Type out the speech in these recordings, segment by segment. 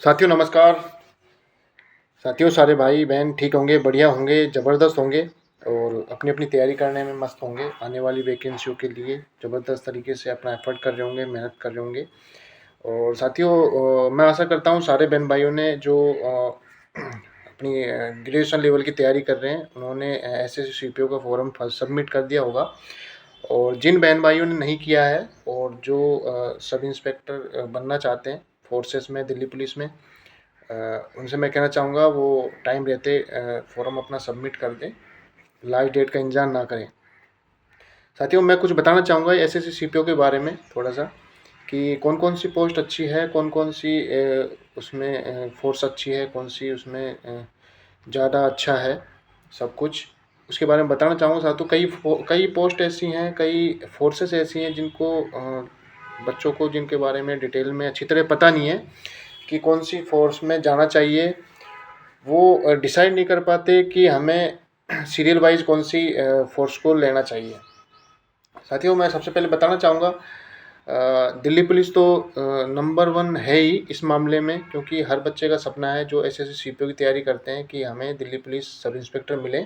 साथियों नमस्कार। साथियों सारे भाई बहन ठीक होंगे, बढ़िया होंगे, ज़बरदस्त होंगे और अपनी अपनी तैयारी करने में मस्त होंगे। आने वाली वैकेंसियों के लिए ज़बरदस्त तरीके से अपना एफर्ट कर रहे होंगे, मेहनत कर रहे होंगे। और साथियों मैं आशा करता हूँ सारे बहन भाइयों ने जो अपनी ग्रेजुएशन लेवल की तैयारी कर रहे हैं उन्होंने एस एस सी का फॉर्म सबमिट कर दिया होगा। और जिन बहन भाइयों ने नहीं किया है और जो सब इंस्पेक्टर बनना चाहते हैं फोर्सेस में, दिल्ली पुलिस में, उनसे मैं कहना चाहूँगा वो टाइम रहते फॉर्म अपना सबमिट कर दें, लास्ट डेट का इंतज़ार ना करें। साथियों मैं कुछ बताना चाहूँगा एस एस सी के बारे में थोड़ा सा, कि कौन कौन सी पोस्ट अच्छी है, कौन कौन सी उसमें फोर्स अच्छी है, कौन सी उसमें ज़्यादा अच्छा है, सब कुछ उसके बारे में बताना चाहूँगा। साथियों कई पोस्ट ऐसी हैं, कई फोर्सेस ऐसी हैं जिनको बच्चों को जिनके बारे में डिटेल में अच्छी तरह पता नहीं है कि कौन सी फोर्स में जाना चाहिए। वो डिसाइड नहीं कर पाते कि हमें सीरियल वाइज कौन सी फोर्स को लेना चाहिए। साथियों मैं सबसे पहले बताना चाहूँगा दिल्ली पुलिस तो नंबर 1 है ही इस मामले में, क्योंकि हर बच्चे का सपना है जो एस एस सी की तैयारी करते हैं कि हमें दिल्ली पुलिस सब इंस्पेक्टर मिले।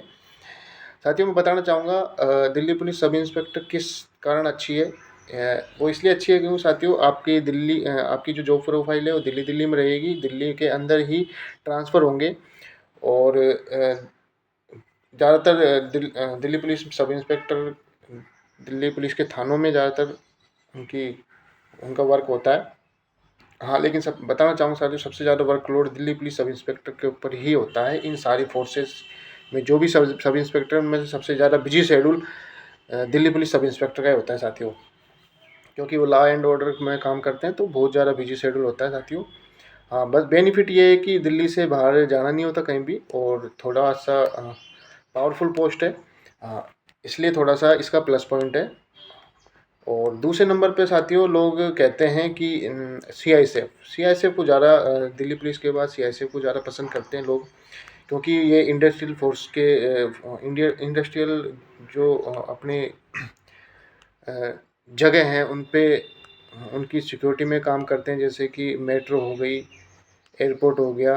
साथियों मैं बताना चाहूँगा दिल्ली पुलिस सब इंस्पेक्टर किस कारण अच्छी है। वो इसलिए अच्छी है क्योंकि साथियों आपकी जो जॉब प्रोफाइल है वो दिल्ली में रहेगी, दिल्ली के अंदर ही ट्रांसफ़र होंगे। और ज़्यादातर Delhi police sub inspector Delhi police के थानों में ज़्यादातर उनकी उनका वर्क होता है। हाँ, लेकिन सब बताना चाहूँगा साथियों सबसे ज़्यादा workload Delhi police sub inspector के ऊपर ही होता है। इन सारी फोर्सेस में जो भी सब इंस्पेक्टर में से सबसे ज़्यादा busy schedule Delhi police sub inspector का ही होता है साथियों, क्योंकि वो लॉ एंड ऑर्डर में काम करते हैं तो बहुत ज़्यादा बिजी शेड्यूल होता है साथियों। हाँ, बस बेनिफिट ये है कि दिल्ली से बाहर जाना नहीं होता कहीं भी, और थोड़ा सा पावरफुल पोस्ट है। हाँ, इसलिए थोड़ा सा इसका प्लस पॉइंट है। और दूसरे नंबर पे साथियों लोग कहते हैं कि सी आई एस एफ को ज़्यादा दिल्ली पुलिस के बाद सी आई एस एफ को ज़्यादा पसंद करते हैं लोग, क्योंकि ये इंडस्ट्रियल फोर्स के इंडस्ट्रियल जो अपने जगह हैं उन पे उनकी सिक्योरिटी में काम करते हैं, जैसे कि मेट्रो हो गई, एयरपोर्ट हो गया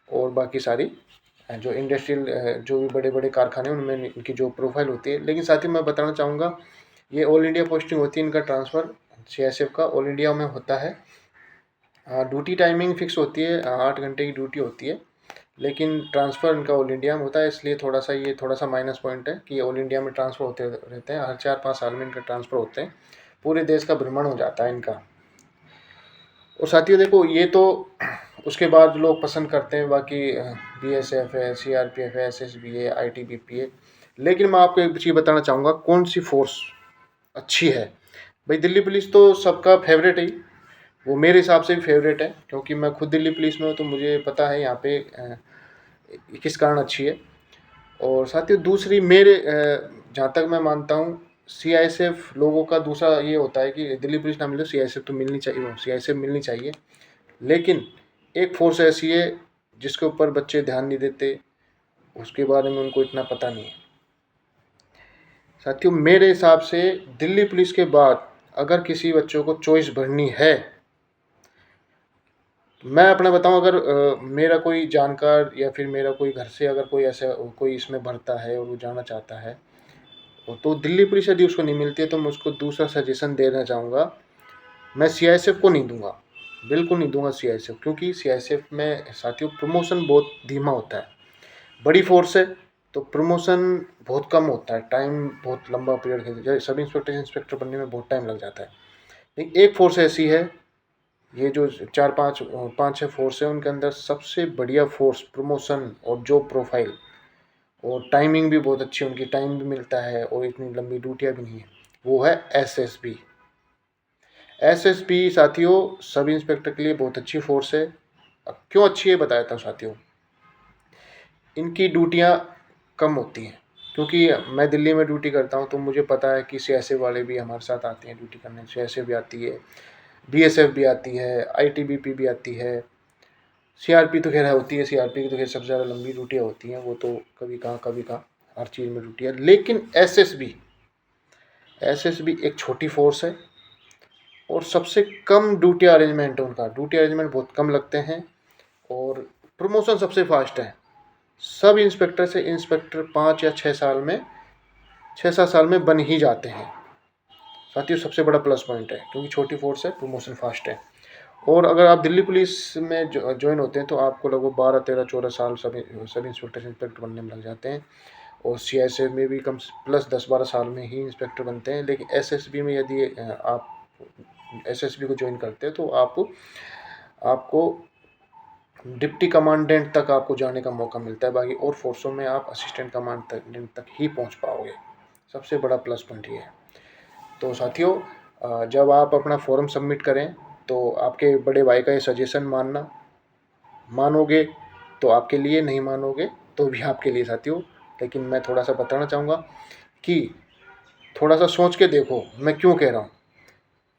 और बाकी सारी जो इंडस्ट्रियल जो भी बड़े बड़े कारखाने हैं उनमें इनकी जो प्रोफाइल होती है। लेकिन साथ ही मैं बताना चाहूँगा ये ऑल इंडिया पोस्टिंग होती है, इनका ट्रांसफ़र सी का ऑल इंडिया में होता है। ड्यूटी टाइमिंग फिक्स होती है, 8 घंटे की ड्यूटी होती है, लेकिन ट्रांसफ़र इनका ऑल इंडिया में होता है। इसलिए थोड़ा सा माइनस पॉइंट है कि ऑल इंडिया में ट्रांसफ़र होते रहते हैं, हर 4-5 साल में इनका ट्रांसफ़र होते हैं, पूरे देश का भ्रमण हो जाता है इनका। और साथियों देखो ये तो उसके बाद लोग पसंद करते हैं बाकी BSF है, CRPF है, SSB है, ITBP है। लेकिन मैं आपको एक चीज़ बताना चाहूँगा कौन सी फोर्स अच्छी है। भाई दिल्ली पुलिस तो सबका फेवरेट है ही, वो मेरे हिसाब से भी फेवरेट है, क्योंकि मैं खुद दिल्ली पुलिस में हूँ तो मुझे पता है यहाँ पे किस कारण अच्छी है। और साथियों दूसरी मेरे जहाँ तक मैं मानता हूँ CISF लोगों का दूसरा ये होता है कि दिल्ली पुलिस ना मिले CISF तो मिलनी चाहिए, CISF मिलनी चाहिए। लेकिन एक फोर्स ऐसी है जिसके ऊपर बच्चे ध्यान नहीं देते, उसके बारे में उनको इतना पता नहीं है। साथियों मेरे हिसाब से दिल्ली पुलिस के बाद अगर किसी बच्चों को चॉइस भरनी है, मैं अपना बताऊं, अगर मेरा कोई जानकार या फिर मेरा कोई घर से अगर कोई ऐसा कोई इसमें भरता है और वो जाना चाहता है तो दिल्ली पुलिस यदि उसको नहीं मिलती है तो मैं उसको दूसरा सजेशन देना चाहूँगा। मैं CISF को नहीं दूंगा, बिल्कुल नहीं दूंगा CISF, क्योंकि CISF में साथियों प्रमोशन बहुत धीमा होता है। बड़ी फोर्स है तो प्रमोशन बहुत कम होता है, टाइम बहुत लंबा पीरियड है, सब इंस्पेक्टर बनने में बहुत टाइम लग जाता है। लेकिन एक फोर्स ऐसी है, ये जो 4-5 फोर्स है उनके अंदर सबसे बढ़िया फोर्स प्रमोशन और जॉब प्रोफाइल और टाइमिंग भी बहुत अच्छी, उनकी टाइम भी मिलता है और इतनी लंबी ड्यूटियाँ भी नहीं है, वो है SSB साथियों सब इंस्पेक्टर के लिए बहुत अच्छी फोर्स है। अब क्यों अच्छी है बताता हूँ साथियों। इनकी ड्यूटियाँ कम होती हैं, क्योंकि मैं दिल्ली में ड्यूटी करता हूँ तो मुझे पता है कि CISF वाले भी हमारे साथ आते हैं ड्यूटी करने, CISF भी आती है, BSF भी आती है, ITBP भी आती है, CRP तो खैर होती है, CRP की तो खैर सबसे ज़्यादा लंबी ड्यूटियाँ होती हैं, वो तो कभी कहाँ हर चीज़ में ड्यूटी है। लेकिन SSB एक छोटी फोर्स है और सबसे कम ड्यूटी अरेंजमेंट है, उनका ड्यूटी अरेंजमेंट बहुत कम लगते हैं। और प्रमोशन सबसे फास्ट है। सब इंस्पेक्टर से इंस्पेक्टर 5 या 6 साल में 6-7 साल में बन ही जाते हैं। साथियों सबसे बड़ा प्लस पॉइंट है, क्योंकि छोटी फोर्स है, प्रमोशन फास्ट है। और अगर आप दिल्ली पुलिस में ज्वाइन होते हैं तो आपको लगभग 12-13-14 साल सब इंस्पेक्टर इंस्पेक्टर बनने में लग जाते हैं। और CISF में भी कम प्लस 10-12 साल में ही इंस्पेक्टर बनते हैं। लेकिन SSB में यदि आप SSB को ज्वाइन करते हैं तो आपको डिप्टी कमांडेंट तक आपको जाने का मौका मिलता है। बाकी और फोर्सों में आप असिस्टेंट कमांडेंट तक ही पहुंच पाओगे। सबसे बड़ा प्लस पॉइंट ये है। तो साथियों जब आप अपना फॉर्म सबमिट करें तो आपके बड़े भाई का ये सजेशन मानोगे तो आपके लिए, नहीं मानोगे तो भी आपके लिए साथियों। लेकिन मैं थोड़ा सा बताना चाहूँगा कि थोड़ा सा सोच के देखो मैं क्यों कह रहा हूँ।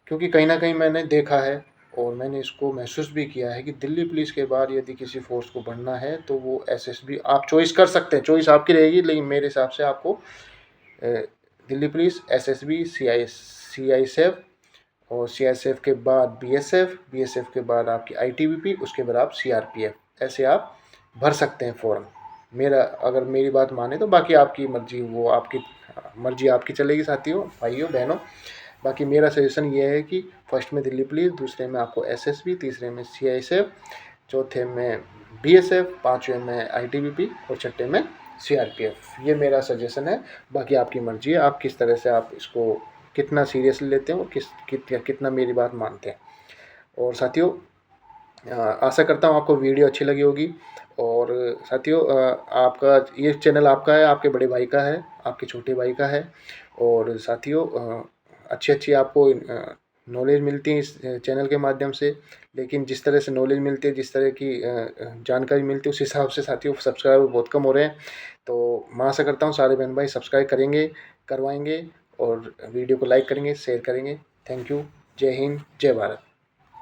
क्योंकि कहीं ना कहीं मैंने देखा है और मैंने इसको महसूस भी किया है कि दिल्ली पुलिस के बाद यदि किसी फोर्स को बढ़ना है तो वो SSB आप चॉइस कर सकते हैं, चॉइस आपकी रहेगी। लेकिन मेरे हिसाब से आपको दिल्ली पुलिस, SSB, CISF और CISF के बाद BSF के बाद आपकी ITBP, उसके बाद आप CRPF, ऐसे आप भर सकते हैं फॉर्म। अगर मेरी बात माने तो बाकी आपकी मर्जी, वो आपकी मर्जी आपकी चलेगी साथियों, भाइयों बहनों। बाकी मेरा सजेशन ये है कि फर्स्ट में दिल्ली पुलिस, दूसरे में आपको SSB, तीसरे में CISF, चौथे में BSF, पाँचवें में ITBP और छठे में CRPF। ये मेरा सजेशन है। बाकी आपकी मर्जी है, आप किस तरह से आप इसको कितना सीरियसली लेते हैं और कितना मेरी बात मानते हैं। और साथियों आशा करता हूँ आपको वीडियो अच्छी लगी होगी। और साथियों आपका ये चैनल आपका है, आपके बड़े भाई का है, आपके छोटे भाई का है। और साथियों अच्छी आपको नॉलेज मिलती है इस चैनल के माध्यम से। लेकिन जिस तरह से नॉलेज मिलती है, जिस तरह की जानकारी मिलती है, उस हिसाब से साथियों सब्सक्राइबर बहुत कम हो रहे हैं। तो मैं आशा करता हूँ सारे बहन भाई सब्सक्राइब करवाएंगे और वीडियो को लाइक करेंगे, शेयर करेंगे। Thank you. जय हिंद, जय भारत।